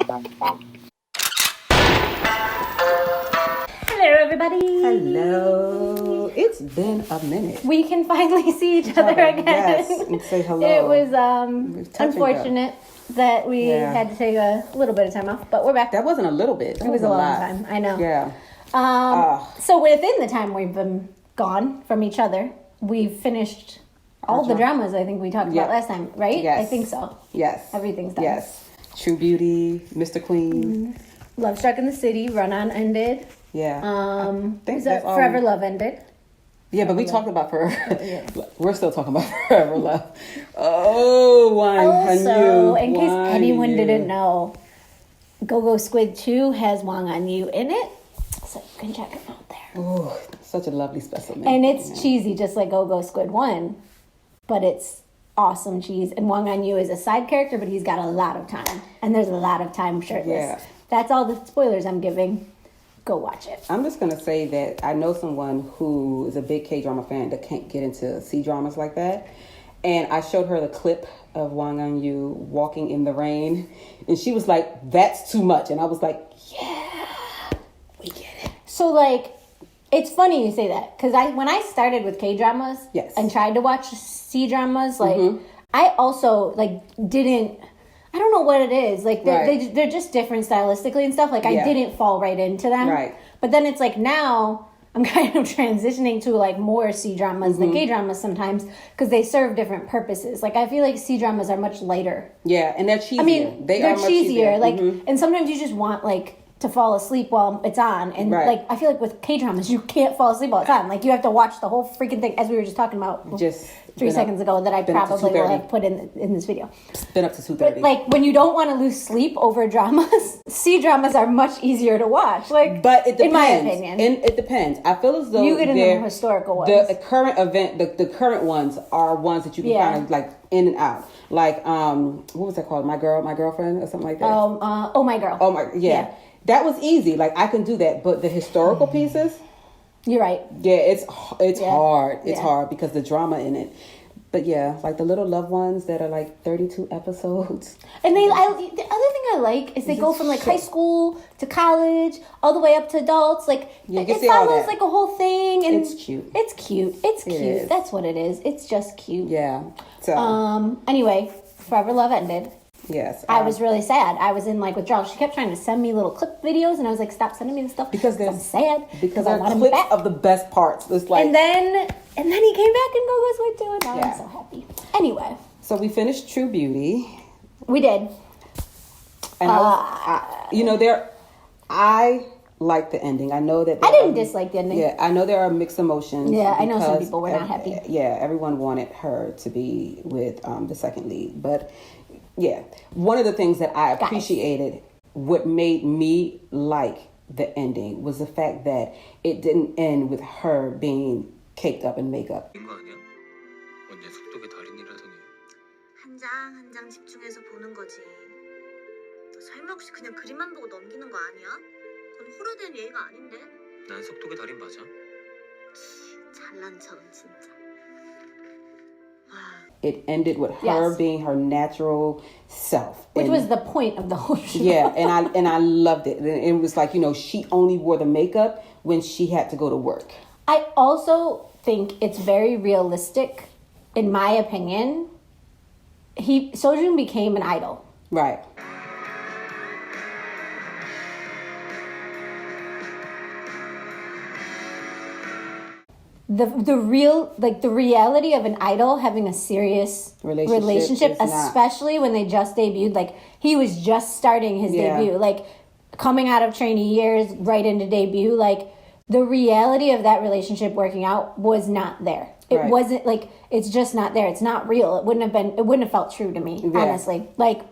Hello, everybody. Hello. It's been a minute. We can finally see each other again. Yes, and say hello. It was unfortunate that we had to take a little bit of time off, but we're back. That wasn't a little bit. It was a long time. I know. Yeah. So within the time we've been gone from each other, we've finished all the dramas I think we talked about last time, right? Yes. I think so. Yes. Everything's done. Yes. True Beauty, Mr. Queen. Mm-hmm. Lovestruck in the City, Run On ended. Yeah. I think that Forever Love ended. Yeah, but we talked about Forever. We're still talking about Forever Love. Oh, Wang Also, in case anyone didn't know, Go-Go Squid 2 has Wang On You in it, so you can check it out there. Oh, such a lovely specimen. And it's cheesy, just like Go-Go Squid 1, but it's awesome cheese. And Wang On You is a side character, but he's got a lot of time, and there's a lot of time shirtless. Yeah. That's all the spoilers I'm giving. Go watch it. I'm just going to say that I know someone who is a big K-drama fan that can't get into C-dramas like that. And I showed her the clip of Wang On You walking in the rain. And she was like, that's too much. And I was like, yeah, we get it. So, like, it's funny you say that. Because when I started with K-dramas and tried to watch C-dramas, like, I also, like, didn't... I don't know what it is. Like, they're just different stylistically and stuff. Like, I didn't fall right into them. Right. But then it's like now I'm kind of transitioning to, like, more C-dramas than K-dramas sometimes because they serve different purposes. Like, I feel like C-dramas are much lighter. Yeah, and they're cheesier. I mean, they're cheesier. Like, and sometimes you just want, like, to fall asleep while it's on. And, like, I feel like with K-dramas, you can't fall asleep while it's on. Like, you have to watch the whole freaking thing, as we were just talking about just 3 seconds ago, that I probably will have put in this video. It's been up to 2:30. But, like, when you don't want to lose sleep over dramas, C-dramas are much easier to watch. Like, but it depends. In my opinion. And it depends. I feel as though you get into the historical ones. The current event, the current ones are ones that you can kind of, like, in and out. Like, what was that called? My Girlfriend or something like that? Oh, My Girl. Oh, my, yeah. That was easy. Like, I can do that. But the historical pieces... You're right. Yeah, it's hard. It's hard because the drama in it. But yeah, like the little love ones that are like 32 episodes. And the other thing I like is they go from like high school to college all the way up to adults. Like it follows like a whole thing, and it's cute. It's cute. It's cute. That's what it is. It's just cute. Yeah. So anyway, Forever Love ended. Yes. I was really sad. I was in like withdrawal. She kept trying to send me little clip videos, and I was like, "Stop sending me this stuff." Because I'm sad. Because they're clips of the best parts. It's like, and then he came back and Go-Go Squid 2, and now I'm so happy. Anyway, so we finished True Beauty. We did. And I like the ending. I know that I didn't dislike the ending. Yeah, I know there are mixed emotions. Yeah, I know some people were not happy. Yeah, everyone wanted her to be with the second lead, but. Yeah, one of the things that I appreciated, what made me like the ending, was the fact that it didn't end with her being caked up in makeup. 한 장 한 장 집중해서 보는 거지. 너 설명없이 그냥 그림만 보고 넘기는 거 아니야? 그건 호러된 예의가 아닌데. 난 속독의 달인 맞아. 잘난 척은 진짜. It ended with her being her natural self, which was the point of the whole show. Yeah, and I loved it. And it was like, she only wore the makeup when she had to go to work. I also think it's very realistic, in my opinion. Sojun became an idol, right? The reality of an idol having a serious relationship, especially when they just debuted. Like, he was just starting his debut, like coming out of trainee years right into debut. Like, the reality of that relationship working out was not there. It wasn't, like, it's just not there. It's not real. It wouldn't have felt true to me, honestly. Like,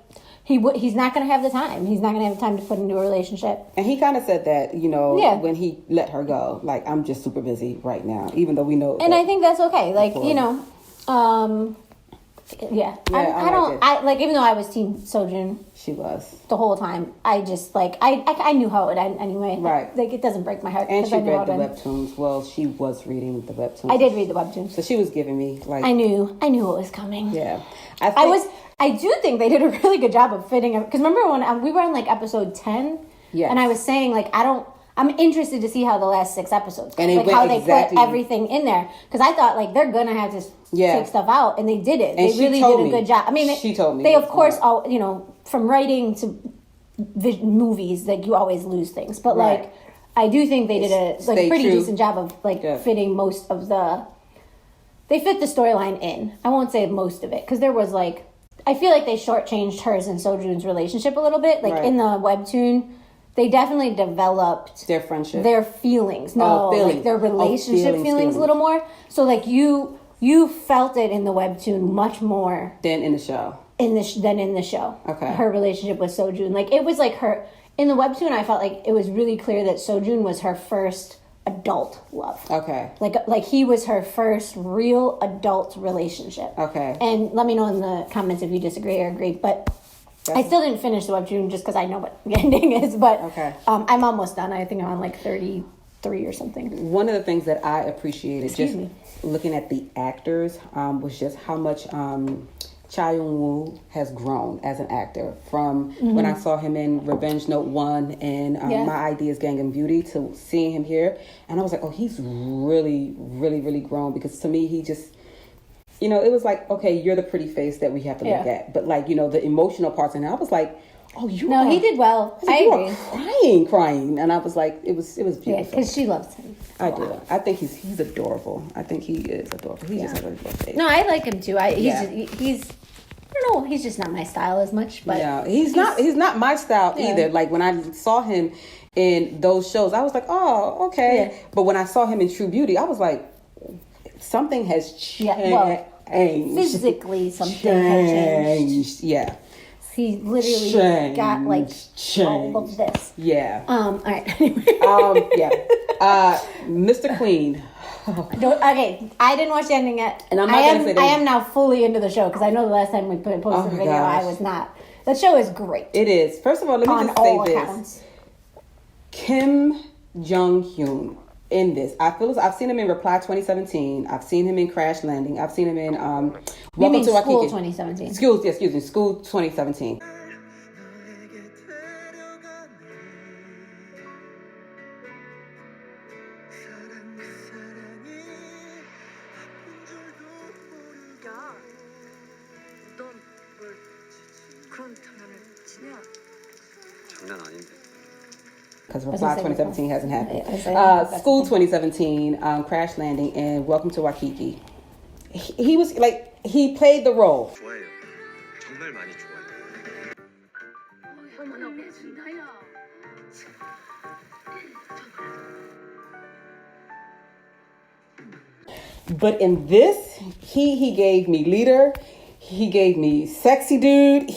he's not going to have the time. He's not going to have time to put into a relationship. And he kind of said that, when he let her go. Like, I'm just super busy right now, even though we know. And I think that's okay. Like, Yeah. I don't. I like even though I was Team Sojun. She was the whole time. I just like I knew how it would end anyway. Right. Like it doesn't break my heart. And she read the webtoons. Well, she was reading the webtoons. I did read the webtoons. So she was giving me like I knew what was coming. Yeah. I do think they did a really good job of fitting it. Because remember when we were on like episode 10? Yes. And I was saying like I'm interested to see how the last 6 episodes go. And like how they put everything in there. Because I thought like they're gonna have to take stuff out, and they did it. And they really did a good job. I mean, she told me they of course all from writing to movies, like you always lose things, but like I do think they did a pretty decent job of like fitting most of the. They fit the storyline in. I won't say most of it because there was like I feel like they shortchanged hers and Sojun's relationship a little bit. Like in the webtoon, they definitely developed their friendship, their feelings. Like their relationship feelings a little more. So like you felt it in the webtoon much more than in the show. Than in the show. Okay. Her relationship with Sojun. Like it was like her in the webtoon I felt like it was really clear that Sojun was her first adult love. Okay. Like he was her first real adult relationship. Okay. And let me know in the comments if you disagree or agree. But I still didn't finish the webtoon just because I know what the ending is. But I'm almost done. I think I'm on like 33 or something. One of the things that I appreciated looking at the actors was just how much Cha Young-woo has grown as an actor from when I saw him in Revenge Note 1 and My Ideas Gang and Beauty to seeing him here. And I was like, oh, he's really, really, really grown because to me, he just, it was like, okay, you're the pretty face that we have to look at. But like, the emotional parts. And I was like, oh, he did well. I agree. Crying. And I was like, it was beautiful. Yeah, because she loves him. I do. I think he's adorable. I think he is adorable. He just has a really good face. No, I like him too. He's I don't know. He's just not my style as much. But yeah, he's not my style either. Like when I saw him in those shows, I was like, oh, okay. Yeah. But when I saw him in True Beauty, I was like, something has changed. Yeah, well, physically, something has changed. Yeah. He literally got like all of this. Yeah. All right. Yeah. Mr. Queen. Okay, I didn't watch the ending yet. And I am now fully into the show because I know the last time we posted a video, I was not. That show is great. It is. First of all, let me just say this. Kim Jong-hyun in this. I've seen him in Reply 2017. I've seen him in Crash Landing. I've seen him in Welcome to School 2017. Excuse me, School 2017. Because Reply 2017 hasn't happened. School 2017, Crash Landing, and Welcome to Waikiki. He was like, he played the role. 정말 많이 좋아요. But in this, he gave me leader. He gave me sexy dude.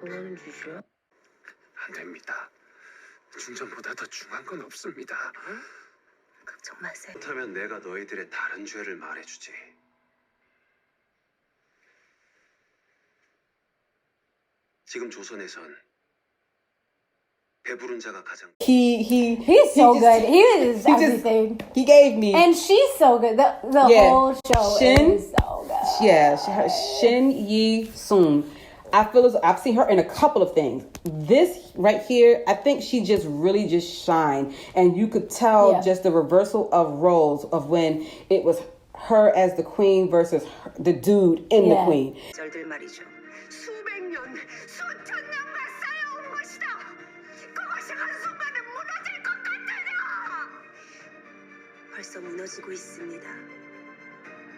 원하는 짓이야? 안 됩니다. 중전보다 더 중요한 건 없습니다. 걱정 마세요. 그렇다면 내가 너희들의 다른 죄를 말해주지. 지금 조선에선 배부른 자가 가장. He's so good. He is everything. He gave me. And she's so good. The whole show is so good. Yeah, Shin Yi-sung. I feel as I've seen her in a couple of things. This right here, I think she just really just shined. And you could tell just the reversal of roles of when it was her as the queen versus the dude in the queen. 벌써 무너지고 있습니다.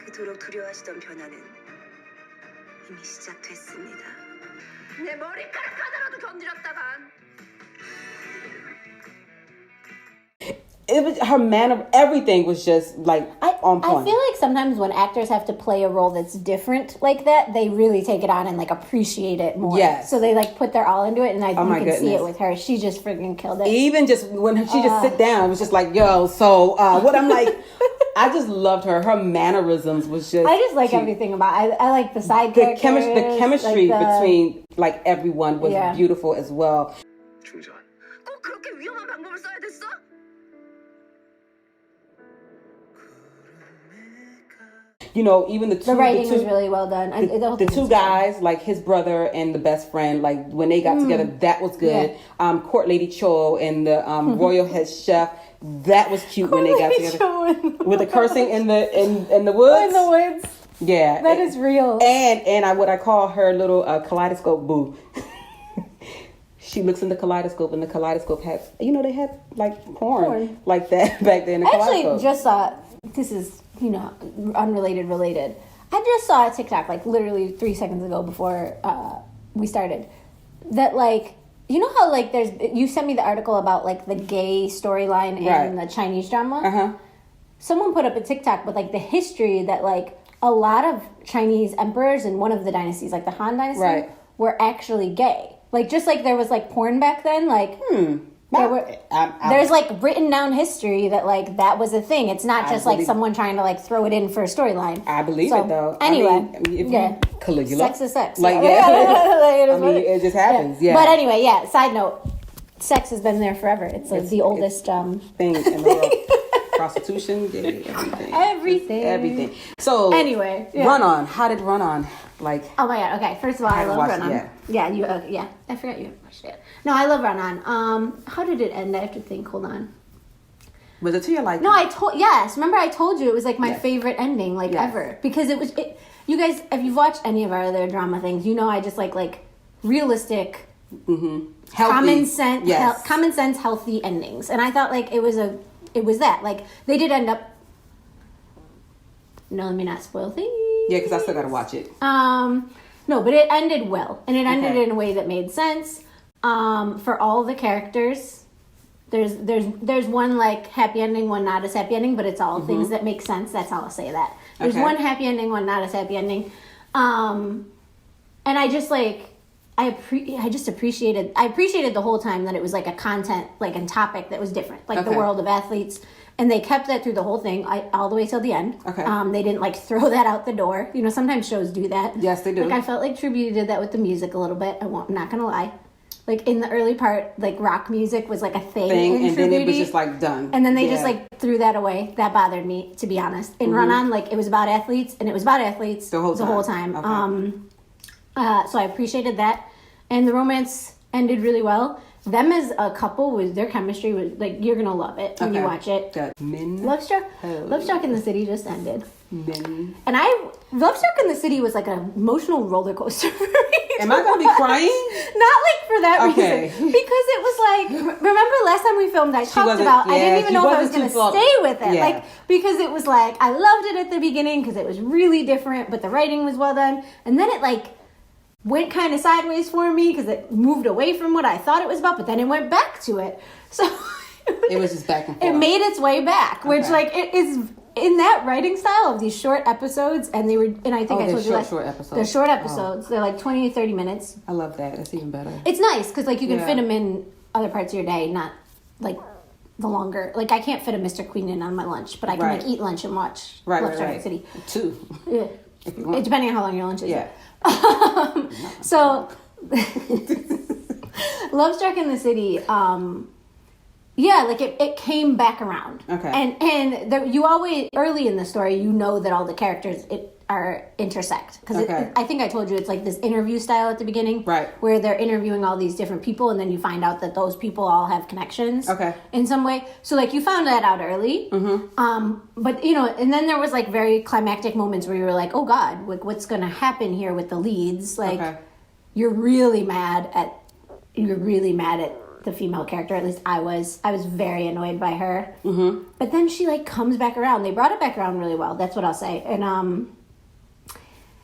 그토록 두려워하시던 변화는 이미 시작됐습니다. 내 머리카락 하나라도 건드렸다간. it was her manner, everything was just like on point. I feel like sometimes when actors have to play a role that's different like that, they really take it on and like appreciate it more. Yes. So they like put their all into it, and you can see it with her. She just freaking killed it. Even just when she just sit down, it was just like, yo, so what I'm like, I just loved her. Her mannerisms was just I just like everything about it. I like the side characters. The chemistry between like everyone was beautiful as well. 충전. 꼭 그렇게 위험한 방법을 써야 됐어? You know, even the writing was really well done. The two guys, like his brother and the best friend, like when they got together, that was good. Yeah. Court Lady Cho and the royal head chef, that was cute when they got together. With the cursing in the woods. In the woods. Yeah, that is real. And what I call her little kaleidoscope boo. She looks in the kaleidoscope, and the kaleidoscope had, they had like porn like that back then. I actually just saw, this is, related. I just saw a TikTok like literally 3 seconds ago before we started that like, you know how like you sent me the article about like the gay storyline in the Chinese drama? Uh-huh. Someone put up a TikTok with like the history that like a lot of Chinese emperors in one of the dynasties, like the Han Dynasty, were actually gay. Like, just like there was, like, porn back then, like, there's, like, written down history that, like, that was a thing. It's not just, like, someone trying to, like, throw it in for a storyline. I believe it, though. Anyway. Caligula. Sex is sex. Like, it just happens, But anyway, side note, sex has been there forever. It's, like, the oldest thing in the world. Prostitution, everything. So, anyway. Run On. How did Run On? Like, oh my god, okay. First of all, I love Run On. Yeah, I forgot you haven't watched it. No, I love Run On. How did it end? I have to think. Hold on. Was it to your liking? No, remember I told you it was like my favorite ending ever. Because you guys, if you've watched any of our other drama things, I just like realistic, common sense, healthy endings. And I thought like it was that. Like they did end up, no, let me not spoil things. Yeah, because I still got to watch it. No, but it ended well. And it ended in a way that made sense. For all the characters, there's one, like, happy ending, one not as happy ending, but it's all things that make sense. That's how I'll say that. There's one happy ending, one not as happy ending. And I just, like, I appreciated the whole time that it was, like, a content, like, a topic that was different. Like, the world of athletes. And they kept that through the whole thing, all the way till the end. Okay. They didn't, like, throw that out the door. Sometimes shows do that. Yes, they do. Like, I felt like Tribute did that with the music a little bit. I'm not going to lie. Like, in the early part, like, rock music was, like, a thing and then it was just, like, done. And then they just, like, threw that away. That bothered me, to be honest. In Run On, like, it was about athletes, and it was about athletes the whole time. Okay. So I appreciated that. And the romance ended really well. Them as a couple, their chemistry was like, you're gonna love it when you watch it. Good. Lovestruck in the City just ended. Min. And Lovestruck in the City was like an emotional roller coaster for me. Am I gonna be crying? Not like for that reason. Because it was like, remember last time we filmed, I talked about, I didn't even know if I was gonna stay with it. Yeah. Like, because it was like, I loved it at the beginning because it was really different, but the writing was well done. And then it like, went kind of sideways for me because it moved away from what I thought it was about, but then it went back to it. So it was just back and forth. It made its way back, which like it is in that writing style of these short episodes, and I think I told you short episodes. They're short episodes. They're like 20 to 30 minutes. I love that. That's even better. It's nice because like you can fit them in other parts of your day, not like the longer. Like I can't fit a Mr. Queen in on my lunch, but I can like eat lunch and watch Lovestruck City. 2. Yeah. If you want. Depending on how long your lunch is. Yeah. So Lovestruck in the City, like it came back around. Okay. And you always, early in the story, you know that all the characters are intersect. Because I think I told you it's like this interview style at the beginning. Right. Where they're interviewing all these different people and then you find out that those people all have connections. Okay. In some way. So like you found that out early. Mm-hmm. But and then there was like very climactic moments where you were like, oh God, like what's going to happen here with the leads? Like you're really mad at the female character. At least I was very annoyed by her. Mm-hmm. But then she like comes back around. They brought it back around really well. That's what I'll say.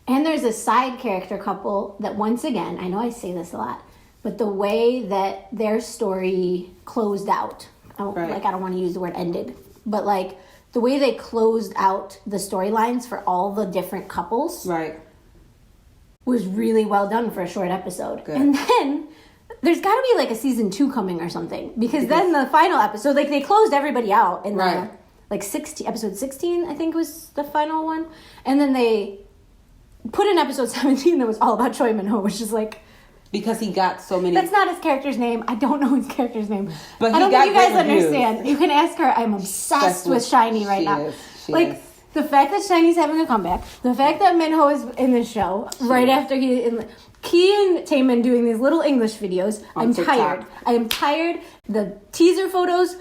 And there's a side character couple that once again, I know I say this a lot, but the way that their story closed out like, I don't want to use the word ended, but like the way they closed out the storylines for all the different couples was really well done for a short episode. Good. And then there's got to be like a season 2 coming or something, because then the final episode, like they closed everybody out in the like episode 16, I think was the final one, and then they put in episode 17 that was all about Choi Minho, which is like, because he got so many. That's not his character's name. I don't know his character's name. But I don't think you guys understand. You can ask her. I'm obsessed with SHINee right now. She is. The fact that SHINee's having a comeback, the fact that Minho is in the show right after Key and Taemin doing these little English videos. I'm tired. I am tired. The teaser photos.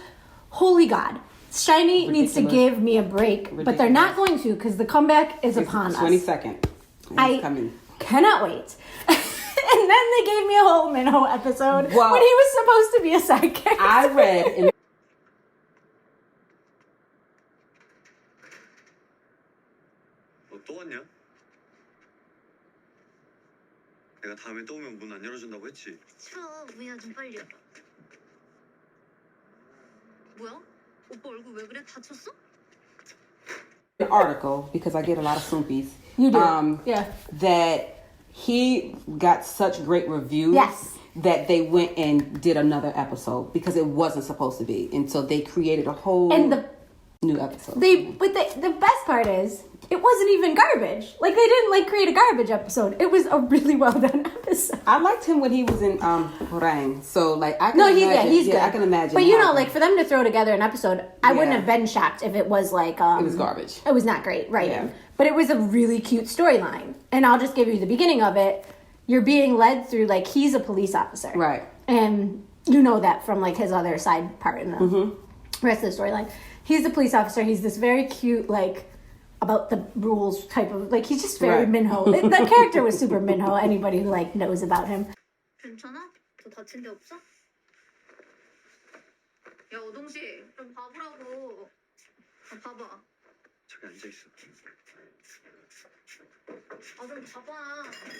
Holy God. SHINee needs to give me a break, but they're not going to, because the comeback is upon us. 22nd. I cannot wait. And then they gave me a whole Minho episode when he was supposed to be a side character. I read in 또 왔냐? 내가 다음에 또 오면 문 안 열어준다고 했지? 싫어, 우야 좀 빨리 열어. 뭐야? 오빠 얼굴 왜 그래? 다쳤어? an article, because I get a lot of Soompies. You do. That he got such great reviews that they went and did another episode because it wasn't supposed to be. And so they created a whole new episode. But the best part is, it wasn't even garbage. Like, they didn't create a garbage episode. It was a really well done episode. I liked him when he was in Horang. So I can imagine. He's good. I can imagine. But for them to throw together an episode, I wouldn't have been shocked if it was it was garbage. It was not great writing. But it was a really cute storyline. And I'll just give you the beginning of it. You're being led through, he's a police officer. Right. And you know that from, his other side part in the rest of the storyline. He's a police officer. He's this very cute, about the rules type of, he's just very Minho. That character was super Minho. Anybody who, knows about him. 괜찮아? 더 다친 데 없어? 야, 오동씨, 좀 봐보라고. 봐봐. 저기 앉아있어. 좀 봐봐.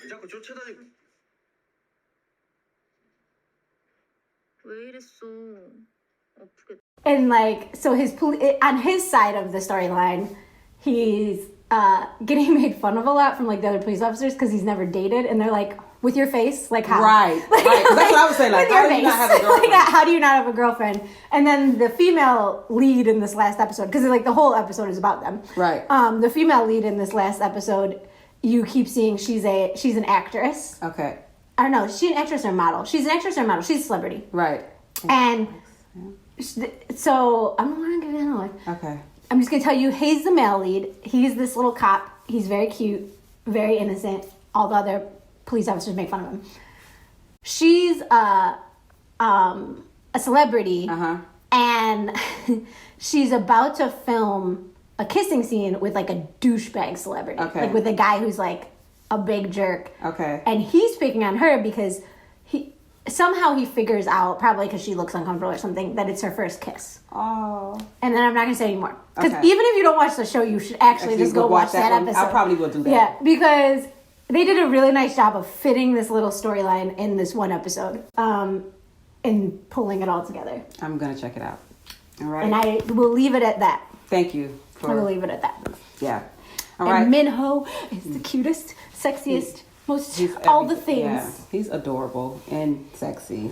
왜 자꾸 쫓아다니고. 왜 이랬어? 아프겠다. And so on his side of the storyline, he's getting made fun of a lot from the other police officers because he's never dated, and they're like, with your face, how? Right. That's what I was saying. How do you not have a girlfriend? How do you not have a girlfriend? And then the female lead in this last episode, because the whole episode is about them. Right. The female lead in this last episode, you keep seeing she's an actress. Okay. I don't know. Is she an actress or a model? She's an actress or a model. She's a celebrity. Right. And so I'm not going to give it another one. Okay. I'm just going to tell you, he's the male lead. He's this little cop. He's very cute, very innocent. All the other police officers make fun of him. She's a celebrity, and she's about to film a kissing scene with a douchebag celebrity. Okay. With a guy who's a big jerk. Okay. And he's picking on her because he figures out, probably because she looks uncomfortable or something, that it's her first kiss. Oh. And then I'm not going to say anymore. Because even if you don't watch the show, you should actually just go watch that episode. I probably will do that. Yeah, because they did a really nice job of fitting this little storyline in this one episode and pulling it all together. I'm going to check it out. All right. And I will leave it at that. Thank you. I will leave it at that. Yeah. All right. And Minho is the cutest, sexiest, all the things. Yeah, he's adorable and sexy.